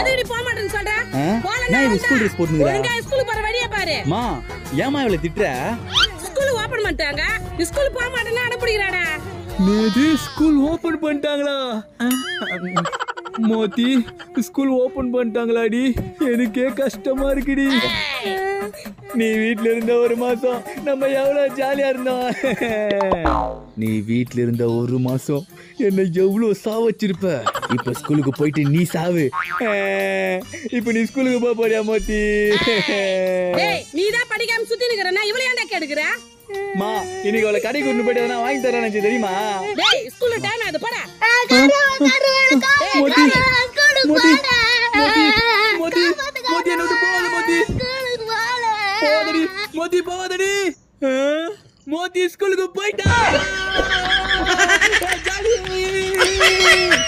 எதுக்கு நீ போக மாட்டேன்னு சொல்ற? நான் ஸ்கூல் ட்ரெஸ் போட்டுங்கறேன். ஒழுங்கா ஸ்கூலுக்கு போற வழியை பாரு. மா ஏமா இவளை திட்ற? ஸ்கூல் ஓபன் பண்ணிட்டாங்க. ஸ்கூல் போக மாட்டேன்னா அட பிடிக்கறாடா. நேது ஸ்கூல் ஓபன் பண்ணிட்டாங்களா? மோதி ஸ்கூல் ஓபன் பண்ணிட்டாங்களாடி? எனக்கே கஷ்டமா இருக்குடி. நீ வீட்ல இருந்த ஒரு மாசம் நம்ம எவ்வளவு ஜாலியா இருந்தோம். நீ வீட்ல இருந்த ஒரு மாசம் என்ன எவ்வளவு சாவச்சிருப்ப. இப்ப ஸ்கூலுக்கு போயிட்டு நீ சாவு. இப்ப நீ ஸ்கூலுக்கு போக போறியா மோதி? டேய் நீ தான் படிக்காம சுத்தி நிக்கறனா இவளே ஏன்டா கேடுக்குற? மா இன்னைக்கு அவளை கடைக்கு கொண்டு போயிட்டு நான் வாங்கி தரேன் நினைச்சு தெரியுமா? டேய் ஸ்கூல் டைம் ஆகுது போடா. மோதி மோதி மோதி மோதி என்ன விட்டு போகாத மோதி. போகாதடி மோதி போகாதடி. மோதி ஸ்கூலுக்கு போயிட்டா.